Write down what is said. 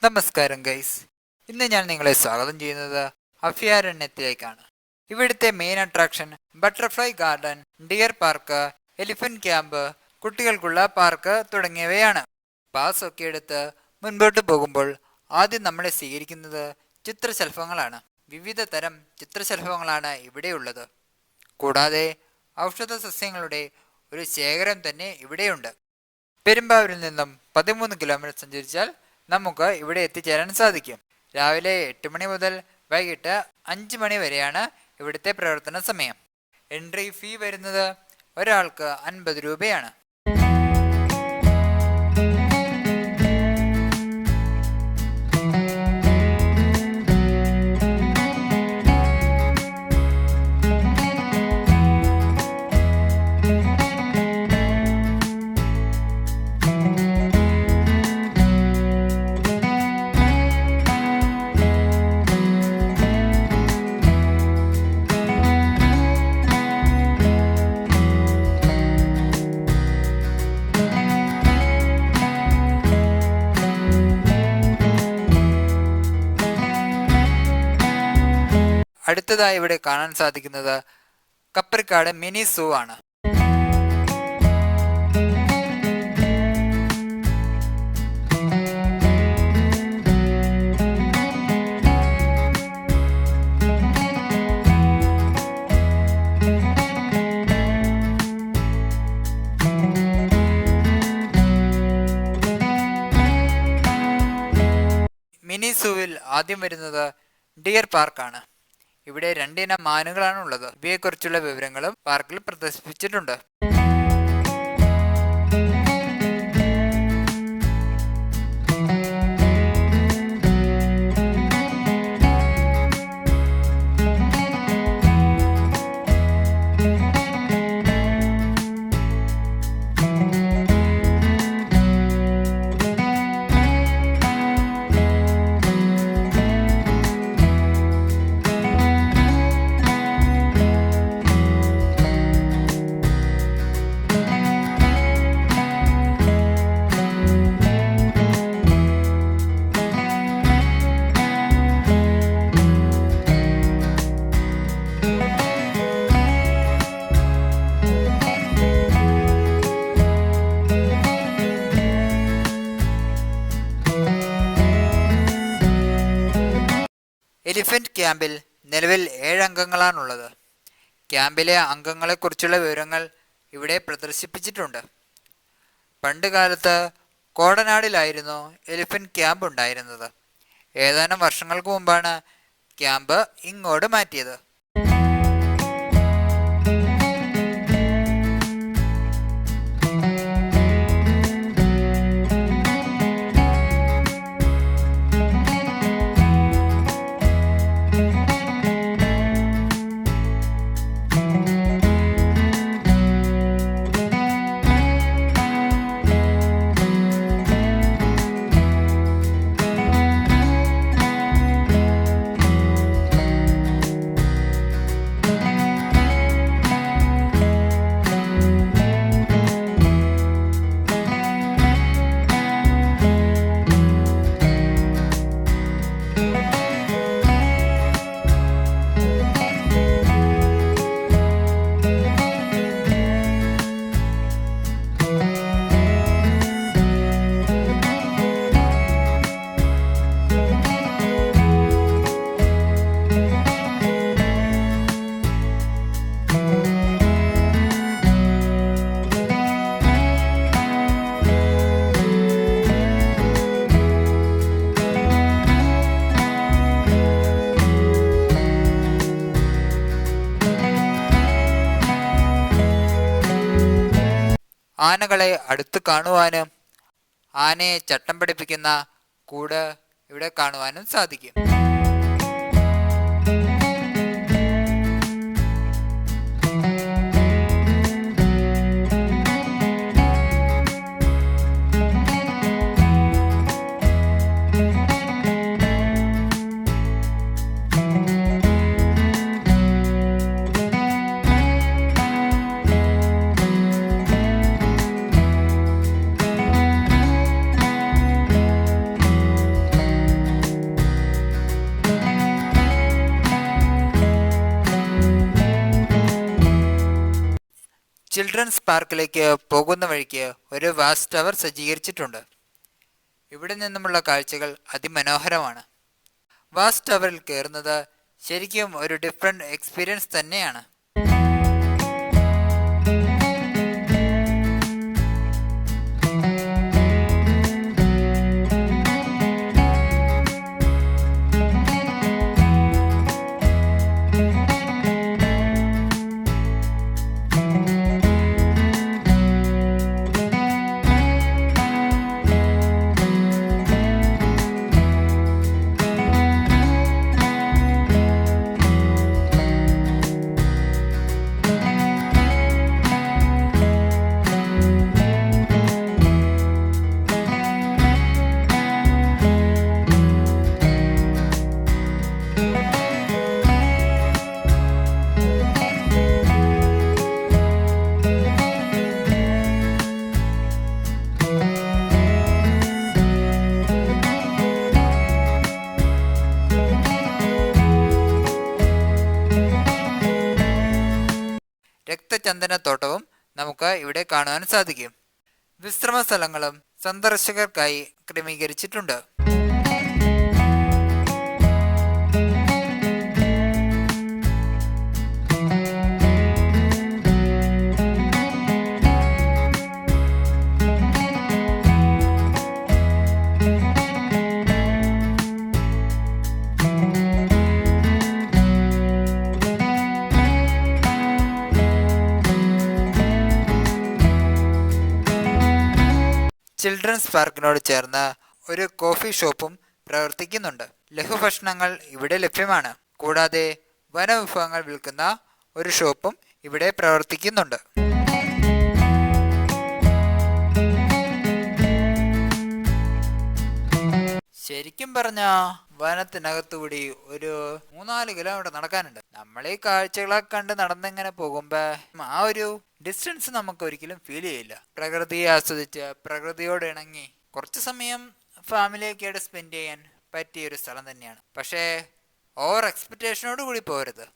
നമസ്കാരം ഗൈസ്, ഇന്ന് ഞാൻ നിങ്ങളെ സ്വാഗതം ചെയ്യുന്നത് അഭയാരണ്യത്തിലേക്കാണ്. ഇവിടുത്തെ main attraction butterfly garden, dear park, elephant camp, കുട്ടികൾക്കുള്ള പാർക്ക് തുടങ്ങിയവയാണ്. പാസ് ഒക്കെ എടുത്ത് മുൻപോട്ട് പോകുമ്പോൾ ആദ്യം നമ്മളെ സ്വീകരിക്കുന്നത് ചിത്രശലഭങ്ങളാണ്. വിവിധ തരം ചിത്രശലഭങ്ങളാണ് ഇവിടെയുള്ളത്. കൂടാതെ ഔഷധ സസ്യങ്ങളുടെ ഒരു ശേഖരം തന്നെ ഇവിടെയുണ്ട്. പെരുമ്പാവൂരിൽ നിന്നും 13 കിലോമീറ്റർ സഞ്ചരിച്ചാൽ നമുക്ക് ഇവിടെ എത്തിച്ചേരാൻ സാധിക്കും. രാവിലെ 8 മണി മുതൽ വൈകിട്ട് 5 മണി വരെയാണ് ഇവിടുത്തെ പ്രവർത്തന സമയം. എൻട്രി ഫീ വരുന്നത് ഒരാൾക്ക് 50 രൂപയാണ്. അടുത്തതായി ഇവിടെ കാണാൻ സാധിക്കുന്നത് കപ്രിക്കാട് മിനി സൂ ആണ്. മിനി സൂവിൽ ആദ്യം വരുന്നത് ഡിയർ പാർക്കാണ്. ഇവിടെ 2 ഇനം മാനുകളാണ് ഉള്ളത്. ഇവയെക്കുറിച്ചുള്ള വിവരങ്ങളും പാർക്കിൽ പ്രദർശിപ്പിച്ചിട്ടുണ്ട്. എലിഫന്റ് ക്യാമ്പിൽ നിലവിൽ 7 അംഗങ്ങളാണുള്ളത്. ക്യാമ്പിലെ അംഗങ്ങളെക്കുറിച്ചുള്ള വിവരങ്ങൾ ഇവിടെ പ്രദർശിപ്പിച്ചിട്ടുണ്ട്. പണ്ട് കാലത്ത് കോടനാടിലായിരുന്നു എലിഫന്റ് ക്യാമ്പ് ഉണ്ടായിരുന്നത്. ഏതാനും വർഷങ്ങൾക്ക് മുമ്പാണ് ക്യാമ്പ് ഇങ്ങോട്ട് മാറ്റിയത്. ആനകളെ അടുത്ത് കാണുവാനും ആനയെ ചട്ടം പഠിപ്പിക്കുന്ന കൂട് ഇവിടെ കാണുവാനും സാധിക്കും. ചിൽഡ്രൻസ് പാർക്കിലേക്ക് പോകുന്ന വഴിക്ക് ഒരു വാച്ച് ടവർ സജ്ജീകരിച്ചിട്ടുണ്ട്. ഇവിടെ നിന്നുമുള്ള കാഴ്ചകൾ അതിമനോഹരമാണ്. വാച്ച് ടവറിൽ കയറുന്നത് ശരിക്കും ഒരു ഡിഫറെൻ്റ് എക്സ്പീരിയൻസ് തന്നെയാണ്. രക്തചന്ദനത്തോട്ടവും നമുക്ക് ഇവിടെ കാണുവാൻ സാധിക്കും. വിശ്രമ സ്ഥലങ്ങളും സന്ദർശകർക്കായി ക്രമീകരിച്ചിട്ടുണ്ട്. ചിൽഡ്രൻസ് പാർക്കിനോട് ചേർന്ന് ഒരു കോഫി ഷോപ്പും പ്രവർത്തിക്കുന്നുണ്ട്. ലഘുഭക്ഷണങ്ങൾ ഇവിടെ ലഭ്യമാണ്. കൂടാതെ വനവിഭവങ്ങൾ വിൽക്കുന്ന ഒരു ഷോപ്പും ഇവിടെ പ്രവർത്തിക്കുന്നുണ്ട്. ശരിക്കും പറഞ്ഞാ വനത്തിനകത്തുകൂടി ഒരു 3-4 കിലോമീറ്റർ നടക്കാനുണ്ട്. നമ്മൾ ഈ കാഴ്ചകളൊക്കെ കണ്ട് നടന്നിങ്ങനെ പോകുമ്പോ ആ ഒരു ഡിസ്റ്റൻസ് നമുക്ക് ഒരിക്കലും ഫീൽ ചെയ്യില്ല. പ്രകൃതിയെ ആസ്വദിച്ച് പ്രകൃതിയോട് ഇണങ്ങി കുറച്ച് സമയം ഫാമിലിയൊക്കെ ആയിട്ട് സ്പെൻഡ് ചെയ്യാൻ പറ്റിയ ഒരു സ്ഥലം തന്നെയാണ്. പക്ഷേ ഓവർ എക്സ്പെക്റ്റേഷനോട് കൂടി പോകരുത്.